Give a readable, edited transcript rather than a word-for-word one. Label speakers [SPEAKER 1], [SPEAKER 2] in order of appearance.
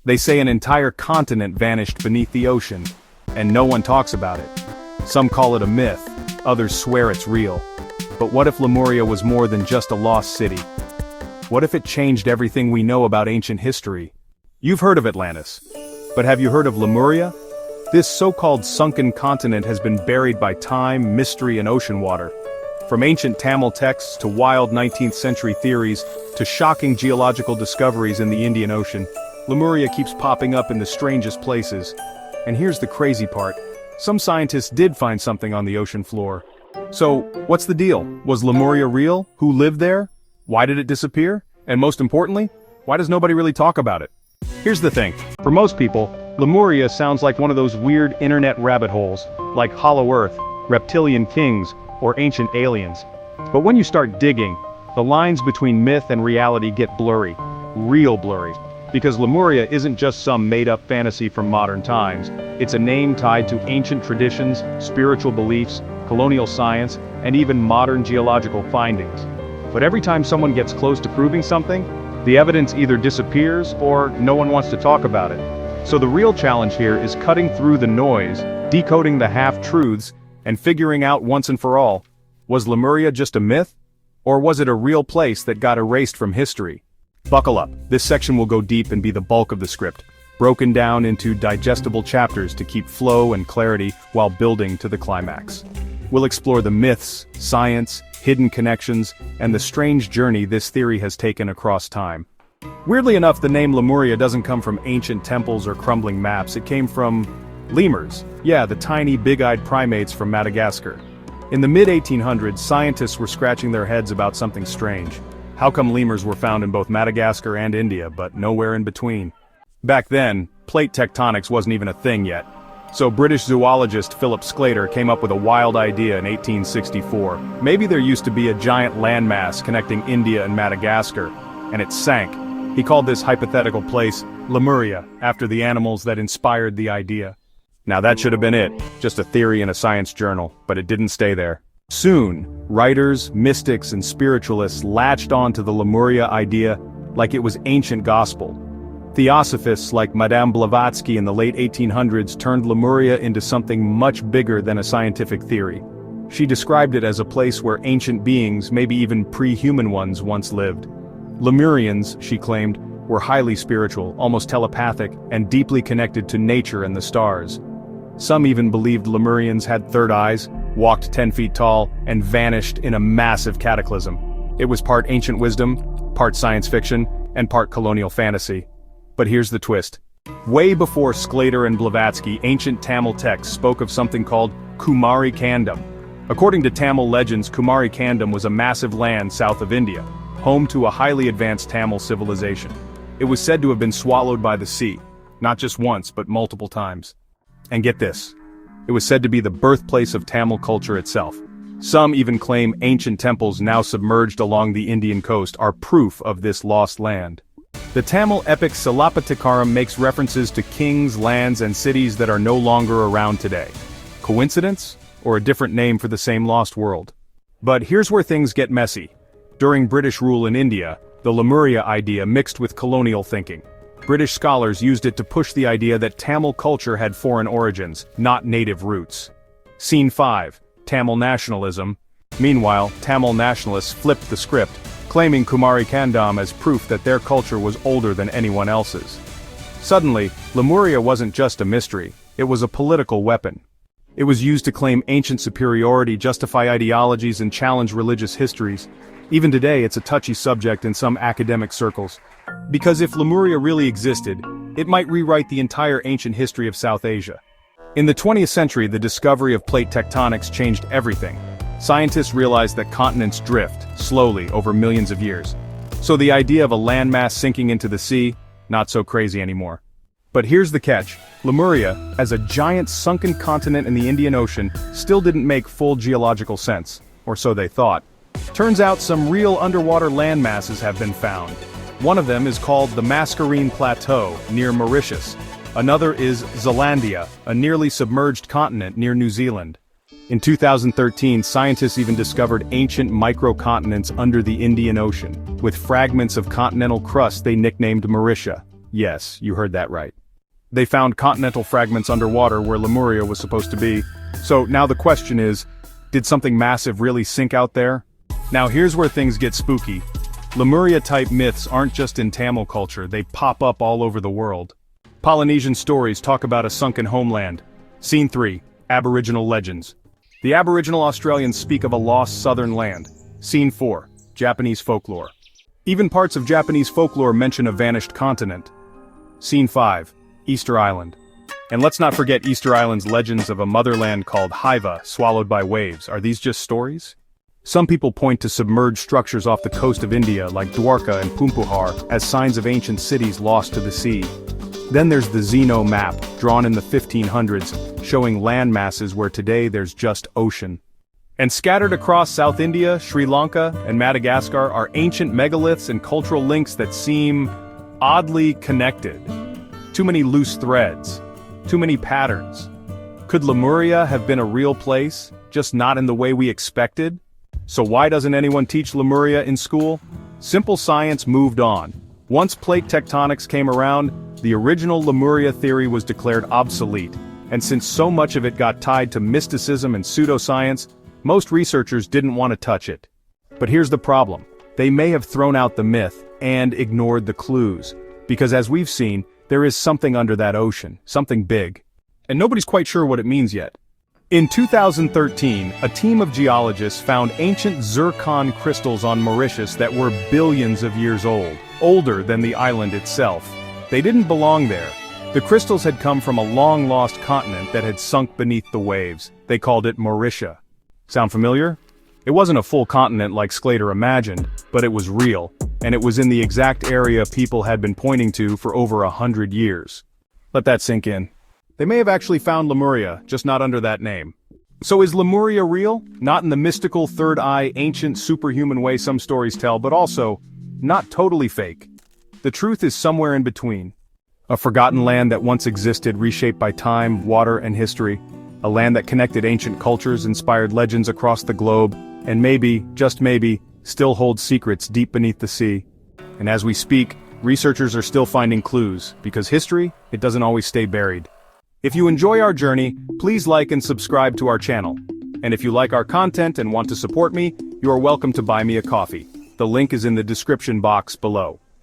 [SPEAKER 1] They say an entire continent vanished beneath the ocean, and no one talks about it. Some call it a myth, others swear it's real. But what if Lemuria was more than just a lost city? What if it changed everything we know about ancient history? You've heard of Atlantis. But have you heard of Lemuria? This so-called sunken continent has been buried by time, mystery, and ocean water. From ancient Tamil texts to wild 19th century theories to shocking geological discoveries in the Indian Ocean, Lemuria keeps popping up in the strangest places. And here's the crazy part. Some scientists did find something on the ocean floor. So, what's the deal? Was Lemuria real? Who lived there? Why did it disappear? And most importantly, why does nobody really talk about it? Here's the thing. For most people, Lemuria sounds like one of those weird internet rabbit holes, like Hollow Earth, reptilian kings, or ancient aliens. But when you start digging, the lines between myth and reality get blurry. Real blurry. Because Lemuria isn't just some made-up fantasy from modern times. It's a name tied to ancient traditions, spiritual beliefs, colonial science, and even modern geological findings. But every time someone gets close to proving something, the evidence either disappears or no one wants to talk about it. So the real challenge here is cutting through the noise, decoding the half-truths, and figuring out once and for all, was Lemuria just a myth? Or was it a real place that got erased from history? Buckle up, this section will go deep and be the bulk of the script, broken down into digestible chapters to keep flow and clarity while building to the climax. We'll explore the myths, science, hidden connections, and the strange journey this theory has taken across time. Weirdly enough, the name Lemuria doesn't come from ancient temples or crumbling maps, it came from lemurs. Yeah, the tiny, big-eyed primates from Madagascar. In the mid-1800s, scientists were scratching their heads about something strange. How come lemurs were found in both Madagascar and India, but nowhere in between? Back then, plate tectonics wasn't even a thing yet. So British zoologist Philip Sclater came up with a wild idea in 1864. Maybe there used to be a giant landmass connecting India and Madagascar, and it sank. He called this hypothetical place Lemuria, after the animals that inspired the idea. Now that should have been it, just a theory in a science journal, but it didn't stay there. Soon, writers, mystics, and spiritualists latched on to the Lemuria idea like it was ancient gospel. Theosophists like Madame Blavatsky in the late 1800s turned Lemuria into something much bigger than a scientific theory. She described it as a place where ancient beings, maybe even pre-human ones, once lived. Lemurians, she claimed, were highly spiritual, almost telepathic, and deeply connected to nature and the stars. Some even believed Lemurians had third eyes, walked 10 feet tall, and vanished in a massive cataclysm. It was part ancient wisdom, part science fiction, and part colonial fantasy. But here's the twist. Way before Sclater and Blavatsky, ancient Tamil texts spoke of something called Kumari Kandam. According to Tamil legends, Kumari Kandam was a massive land south of India, home to a highly advanced Tamil civilization. It was said to have been swallowed by the sea, not just once but multiple times. And get this, it was said to be the birthplace of Tamil culture itself. Some even claim ancient temples now submerged along the Indian coast are proof of this lost land. The Tamil epic Silappatikaram makes references to kings, lands, and cities that are no longer around today. Coincidence? Or a different name for the same lost world? But here's where things get messy. During British rule in India, the Lemuria idea mixed with colonial thinking. British scholars used it to push the idea that Tamil culture had foreign origins, not native roots. Scene 5. Tamil nationalism. Meanwhile, Tamil nationalists flipped the script, claiming Kumari Kandam as proof that their culture was older than anyone else's. Suddenly, Lemuria wasn't just a mystery, it was a political weapon. It was used to claim ancient superiority, justify ideologies, and challenge religious histories. Even today, it's a touchy subject in some academic circles. Because if Lemuria really existed, it might rewrite the entire ancient history of South Asia. In the 20th century, the discovery of plate tectonics changed everything. Scientists realized that continents drift, slowly, over millions of years. So the idea of a landmass sinking into the sea, not so crazy anymore. But here's the catch. Lemuria, as a giant sunken continent in the Indian Ocean, still didn't make full geological sense, or so they thought. Turns out some real underwater landmasses have been found. One of them is called the Mascarene Plateau, near Mauritius. Another is Zealandia, a nearly submerged continent near New Zealand. In 2013, scientists even discovered ancient microcontinents under the Indian Ocean, with fragments of continental crust they nicknamed Mauritia. Yes, you heard that right. They found continental fragments underwater where Lemuria was supposed to be. So now the question is, did something massive really sink out there? Now here's where things get spooky. Lemuria-type myths aren't just in Tamil culture, they pop up all over the world. Polynesian stories talk about a sunken homeland. Scene 3, Aboriginal legends. The Aboriginal Australians speak of a lost southern land. Scene 4, Japanese folklore. Even parts of Japanese folklore mention a vanished continent. Scene 5, Easter Island. And let's not forget Easter Island's legends of a motherland called Hiva, swallowed by waves. Are these just stories? Some people point to submerged structures off the coast of India like Dwarka and Pumpuhar as signs of ancient cities lost to the sea. Then there's the Zeno map, drawn in the 1500s, showing land masses where today there's just ocean. And scattered across South India, Sri Lanka, and Madagascar are ancient megaliths and cultural links that seem oddly connected. Too many loose threads. Too many patterns. Could Lemuria have been a real place, just not in the way we expected? So why doesn't anyone teach Lemuria in school? Simple science moved on. Once plate tectonics came around, the original Lemuria theory was declared obsolete, and since so much of it got tied to mysticism and pseudoscience, most researchers didn't want to touch it. But here's the problem. They may have thrown out the myth and ignored the clues, because as we've seen, there is something under that ocean, something big. And nobody's quite sure what it means yet. In 2013, a team of geologists found ancient zircon crystals on Mauritius that were billions of years old, older than the island itself. They didn't belong there. The crystals had come from a long-lost continent that had sunk beneath the waves. They called it Mauritia. Sound familiar? It wasn't a full continent like Sclater imagined, but it was real, and it was in the exact area people had been pointing to for over 100 years. Let that sink in. They may have actually found Lemuria, just not under that name. So is Lemuria real? Not in the mystical third eye, ancient superhuman way some stories tell, but also not totally fake. The truth is somewhere in between. A forgotten land that once existed, reshaped by time, water, and history. A land that connected ancient cultures, inspired legends across the globe, and maybe, just maybe, still holds secrets deep beneath the sea. And as we speak, researchers are still finding clues, because history, it doesn't always stay buried. If you enjoy our journey, please like and subscribe to our channel. And if you like our content and want to support me, you are welcome to buy me a coffee. The link is in the description box below.